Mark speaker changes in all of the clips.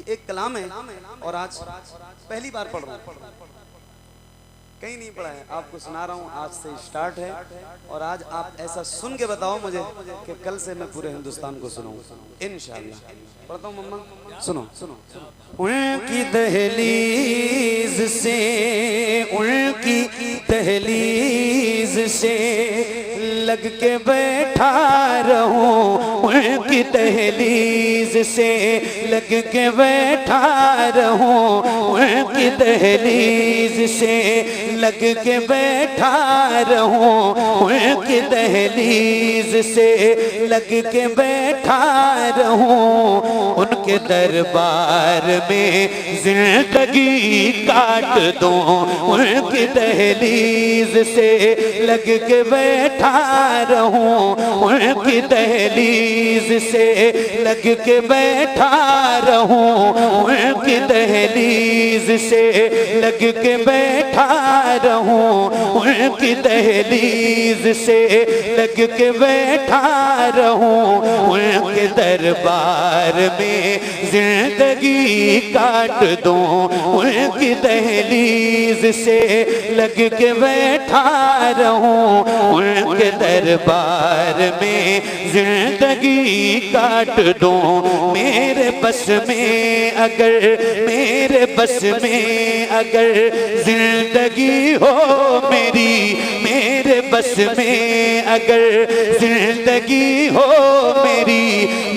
Speaker 1: एक कलाम है और आज पहली बार पढ़ रहा हूँ, कहीं नहीं पढ़ा है, आपको सुना रहा हूँ। आज से स्टार्ट है और आज आप ऐसा सुन के बताओ मुझे कि कल से मैं पूरे हिंदुस्तान को सुनाऊँ इंशाअल्लाह। पढ़ता हूँ मम्मा, सुनो सुनो। उनकी दहलीज से, उनकी दहलीज से लग के बैठा रहूं, उनकी दहलीज से लग के बैठा रहूं, उनकी दहलीज से लग के बैठा रहूं, उनकी दहलीज से लग के बैठा रहूं, उनके दरबार में जिंदगी काट दूं, उनकी दहलीज से लग के बैठा रहूं, उनकी दहलीज से लग के बैठा रहूं, उनकी दहलीज से लग के बैठा रहूं, उनकी दहलीज से लग के बैठा रहूं, उनके दरबार में जिंदगी काट दूं, उनकी दहलीज से लग के बैठा रहूं, उनके दरबार में जिंदगी काट दूं। मेरे बस में अगर, मेरे बस में अगर जिंदगी हो मेरी, मेरे बस में अगर जिंदगी हो मेरी,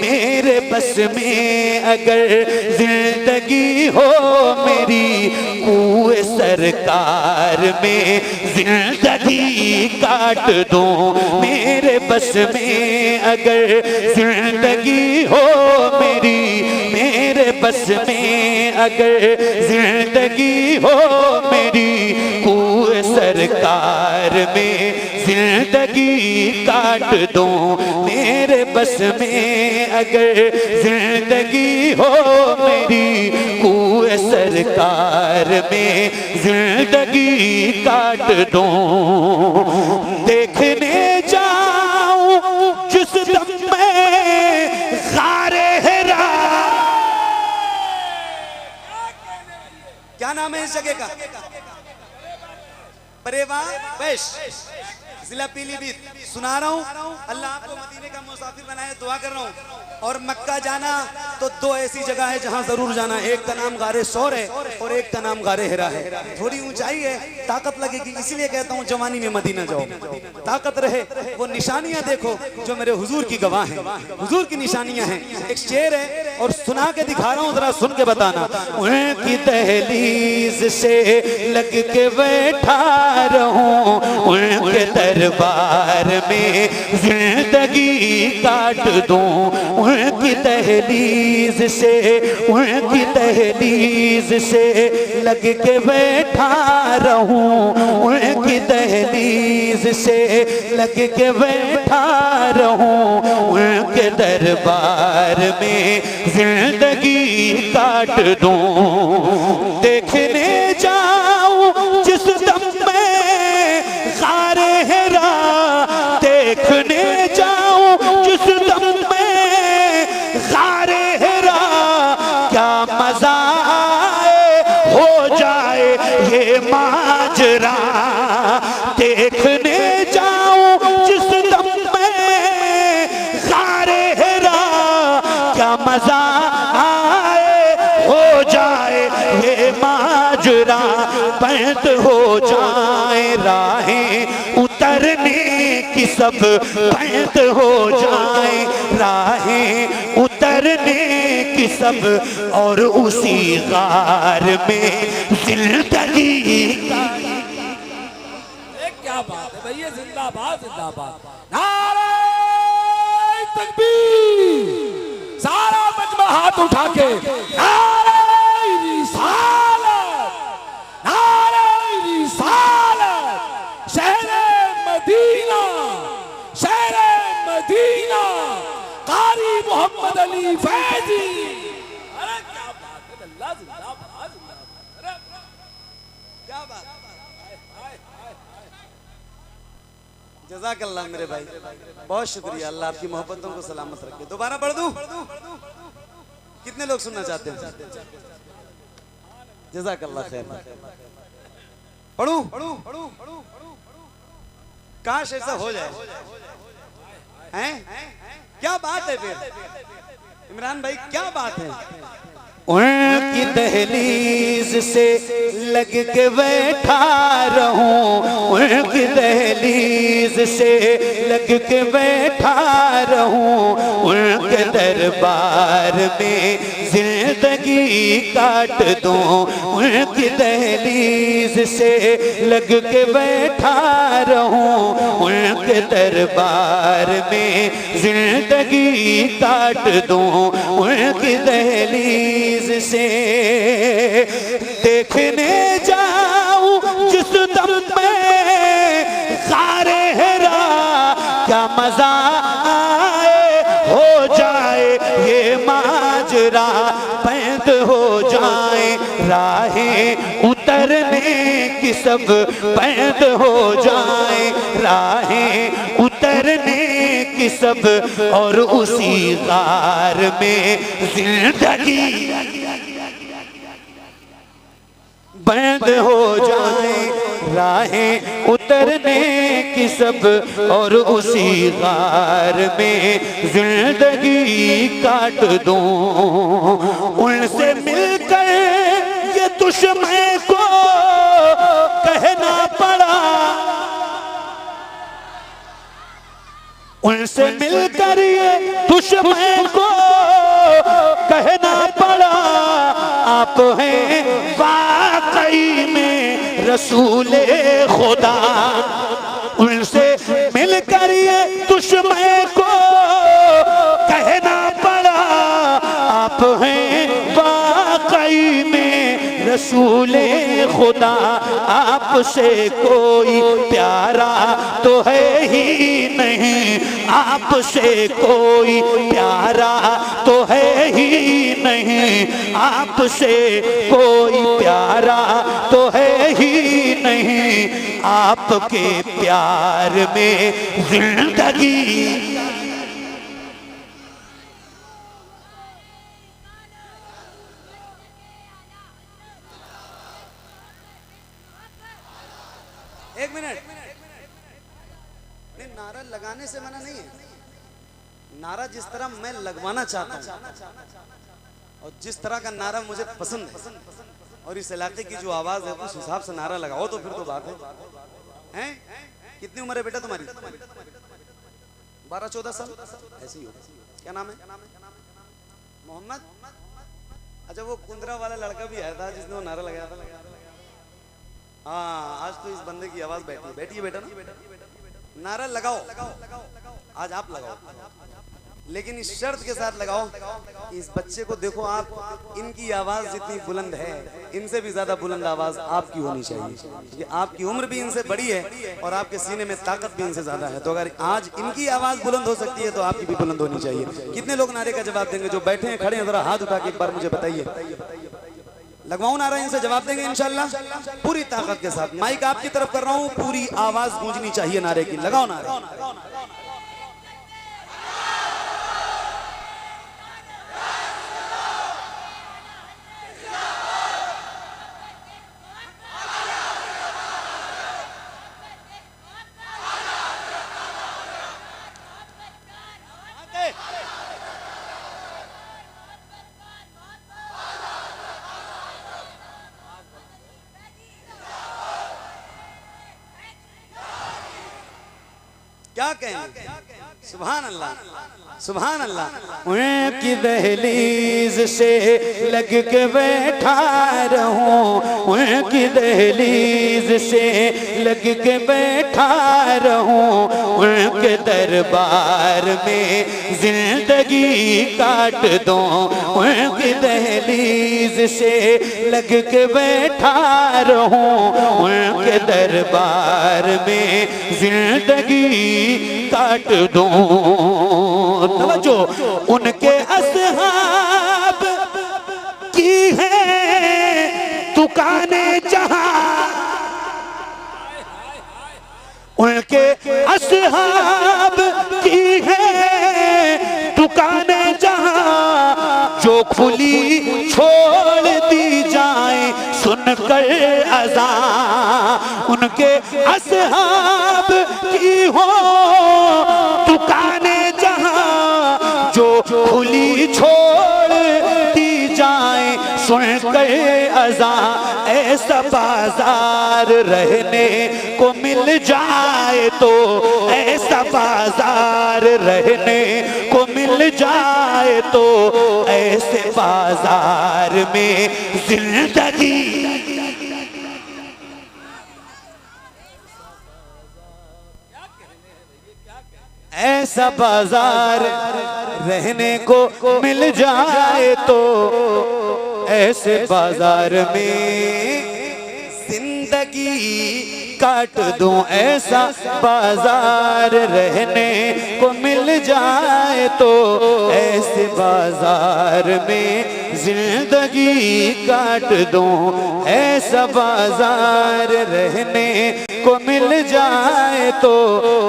Speaker 1: मेरे बस में अगर जिंदगी हो मेरी, कुएं सरकार में जिंदगी काट दूं, मेरे बस में अगर जिंदगी हो मेरी, मेरे बस में अगर जिंदगी हो मेरी, कुएं सरकार में जिंदगी काट दूं, मेरे बस में अगर जिंदगी हो मेरी, कुएं सरकार में जिंदगी काट दूं। देखने जाऊं जिस दम में ग़ारे हिरा, क्या नाम है इस जगह का? परेवा पेश, जिला पीलीभीत। सुना रहा हूँ, अल्लाह आपको मदीने का मुसाफिर बनाए, दुआ कर रहा हूँ। और मक्का जाना तो दो ऐसी जगह है जहाँ जरूर जाना, एक का नाम गारे सौर है और एक का नाम गारे हिरा है। थोड़ी ऊंचाई है, ताकत लगेगी, इसीलिए कहता हूँ जवानी में मदीना जाओ, ताकत रहे। वो निशानियां देखो जो मेरे हुजूर की गवाह हैं, हुजूर की निशानियां हैं। एक शेर है और सुना के दिखा रहा हूँ, जरा सुन के बताना। उनकी दहलीज से लग के बैठा रहूं, उनके दरबार में जिंदगी काट दूं, उनकी दहलीज से, उनकी दहलीज से लग के बैठा रहूं, उनकी दहलीज से लग के बैठा रहूं, उनके दरबार में जिंदगी काट दूं। देखने जाऊं जिस दम में ग़ारे हिरा, देखने जाऊं जिस दम में ग़ारे हिरा, क्या मजा आए हो जाए ये माजरा। देखने जाऊं जिस दम में ग़ारे हिरा, क्या मजा आए हो जाए ये माजरा। बंद हो जाए राहें उतरने की सब, बंद हो जाए राहें उतरने की सब, और उसी गार में जिंदगी।
Speaker 2: क्या बात है भैया, जिंदाबाद जिंदाबाद, नारे तकबीर। सारा मजमा हाथ उठा के नारे रिसालत, नारे रिसालत। शहरे मदीना, शहरे मदीना, कारी मोहम्मद अली फैजी। अरे क्या बात है, अल्लाह जिंदाबाद जिंदाबाद। अरे क्या बात।
Speaker 1: जज़ाकल्लाह मेरे भाई, बहुत शुक्रिया। अल्लाह आपकी मोहब्बतों को सलामत रखे। दोबारा पढ़ दूं? कितने लोग सुनना चाहते हैं? जज़ाकल्लाह खैर। पढ़ू काश ऐसा हो जाए। हैं? क्या बात है फिर इमरान भाई, क्या बात है? उनकी दहलीज से लग के बैठा रहूं, उनकी दहलीज से लग के बैठा रहूं, उनके दरबार में जिंदगी काट दूं, उनकी दहलीज से लग के बैठा रहूं, उनके दरबार में जिंदगी काट दूं, उनकी दहलीज से देखने जाऊं जिस दम में सारे हेरा, क्या मजा आए हो जाए ये माजरा, पैद हो जाए राहें उतरने की सब, पैद हो जाए राहें उतरने की सब, और उसी गार में जिंदगी बंद हो जाए राहें उतरने की सब, और उसी गार में जिंदगी काट दूं। उनसे मिलकर ये दुश्मन को कहना पड़ा, उनसे मिलकर ये दुश्मन को कहना पड़ा, आप हैं वाकई में रसूले खुदा। उनसे मिलकर ये दुश्मन को कहना पड़ा, आप हैं वाकई में रसूले खुदा। आपसे कोई प्यारा तो है ही नहीं, आपसे कोई प्यारा तो है ही नहीं, आपसे कोई प्यारा तो है ही नहीं, आपके प्यार में जिंदगी एक मिनट नहीं, नारा लगाने से मना नहीं है, नारा जिस तरह मैं लगवाना चाहता हूं और जिस तरह का नारा मुझे पसंद है और इस इलाके की जो आवाज है उस हिसाब से नारा लगाओ तो फिर तो बात है। कितनी उम्र है बेटा तुम्हारी? 12-14 साल ऐसी ही हो। क्या नाम है? मोहम्मद। अच्छा, वो कुंदरा वाला लड़का भी आया था जिसने वो नारा लगाया था। हाँ, आज तो इस बंदे की आवाज बैठी है बेटा ना। नारा लगाओ, आज आप लगाओ, लेकिन इस शर्त के साथ लगाओ कि इस बच्चे को देखो आप, इनकी आवाज जितनी बुलंद है इनसे भी ज्यादा बुलंद आवाज आपकी होनी चाहिए, क्योंकि आपकी उम्र भी इनसे बड़ी है और आपके सीने में ताकत भी इनसे ज्यादा है। तो अगर आज इनकी आवाज बुलंद हो सकती है तो आपकी भी बुलंद होनी चाहिए। कितने लोग नारे का जवाब देंगे? जो बैठे हैं खड़े हैं जरा हाथ उठा के एक बार मुझे बताइए। लगवाऊं नारा? इनसे जवाब देंगे इंशाल्लाह पूरी ताकत के साथ। माइक आपकी तरफ कर रहा हूं, पूरी आवाज गूंजनी चाहिए नारे की। लगाओ नारा। क्या कहेंगे? सुभान अल्लाह, सुभान अल्लाह। उनकी दहलीज से लग के बैठा रहूं, उनकी दहलीज से लग के बैठा रहूं, उनके दरबार में जिंदगी काट दूं, उनकी दहलीज से लग के बैठा रहूं, उनके दरबार में जिंदगी काट दूं। तवज्जो, उनके असहाब की है दुकानें जहां, उनके असहाब की है दुकानें जहां, जो
Speaker 3: खुली छोड़ दी जाए सुनकर अज़ान उनके असहाब की हो दुकानें जहां जो खुली छोड़ दी जाए सुनकर अज़ान ऐसा बाजार रहने को मिल जाए तो ऐसा बाजार रहने को मिल जाए तो ऐसे बाजार में जिंदगी ऐसा बाजार रहने को मिल जाए तो ऐसे बाजार में जिंदगी काट दूं ऐसा बाजार रहने को मिल जाए तो ऐसे बाजार में जिंदगी काट दूं ऐसा बाजार रहने को मिल जाए तो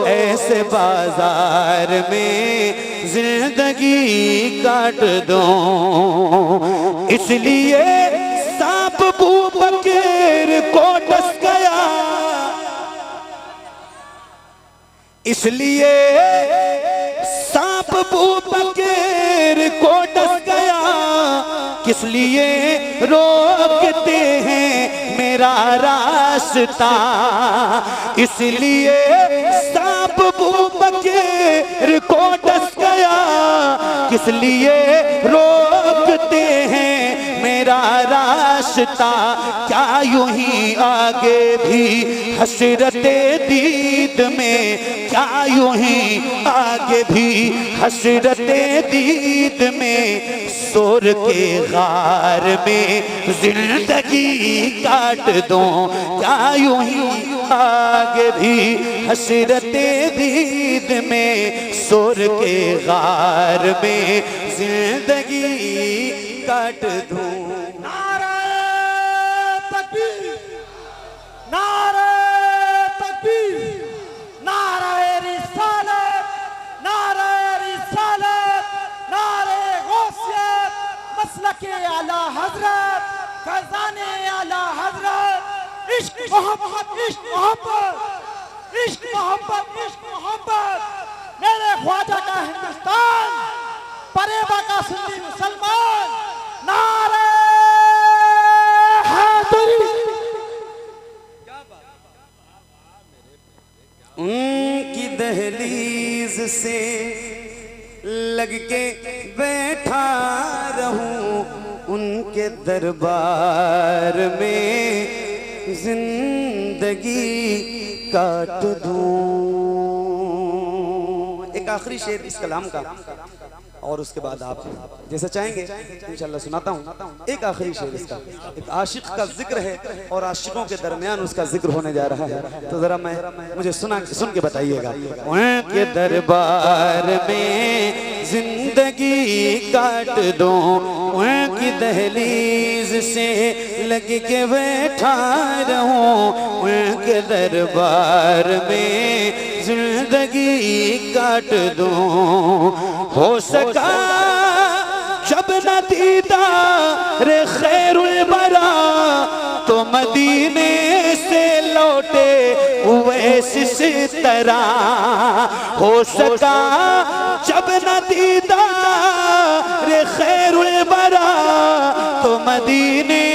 Speaker 3: ऐसे बाजार में जिंदगी काट दूं इसलिए सांप बू बकैर को डस गया इसलिए सांप बू बकैर को डस गया किस लिए रोकते हैं मेरा रास्ता इसलिए सांप बू बकैर को डस गया किस लिए रोकते हैं मेरा रास्ता क्या यूं ही आगे भी हसरते दीद में क्या यूं ही आगे भी हसरते दीद में सोर के गार में जिंदगी काट दूं क्या यूं ही आगे भी हसरते दीद में सोर के गार में जिंदगी काट दूं
Speaker 2: नारे तकबीर नारे तकबीर नारे रिसालत नारे गौसियत मसलके आला हजरत फैज़ाने आला हजरत इश्क मोहब्बत इश्क मोहब्बत इश्क मोहब्बत इश्क मोहब्बत मेरे ख्वाजा का हिंदुस्तान परेबा का सुन्नी मुसलमान नारे हैदरी
Speaker 1: उनकी दहलीज से लग के बैठा रहूं उनके दरबार में जिंदगी काट दूं। एक आखिरी शेर इस कलाम का और उसके बाद आप जैसा चाहेंगे इंशाल्लाह सुनाता हूँ। एक आखिरी शेर इसका, एक आशिक का जिक्र है और आशिकों के दरमियान उसका जिक्र होने जा रहा है, तो जरा मुझे सुन के बताइएगा। उनके दरबार में जिंदगी काट दूं, उनकी दहलीज से लग के बैठा रहूं, उनके दरबार में जिंदगी काट दूं। हो सका जब न दीदार खैरुल बरा तो मदीने से लौटे उवैस इस तरह। हो सका जब न दीदार खैरुल बरा तो मदीने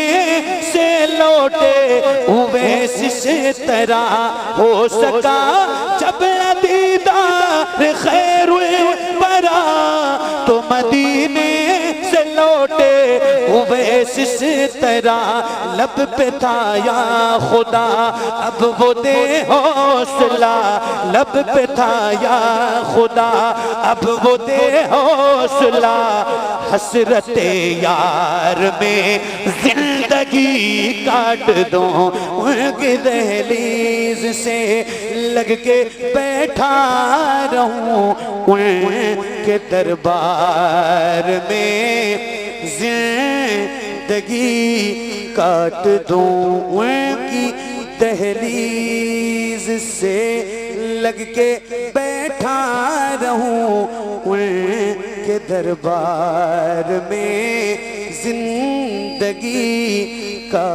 Speaker 1: से लौटे उवैस इस तरह। हो सका जब न दीदार खैरुल बरा तो मदीने से लौटे उवैस इस तरह। लब पे था या खुदा अब वो दे हौसला, लब पे था या खुदा अब वो दे हौसला। हसरते यार में जिंदगी काट दूं, उनकी दहलीज से लग के बैठा रहूं, उनके दरबार में जिंदगी काट दूं। उनकी दहलीज से लग के बैठा रहूं, उनके
Speaker 3: दरबार में जिंदगी का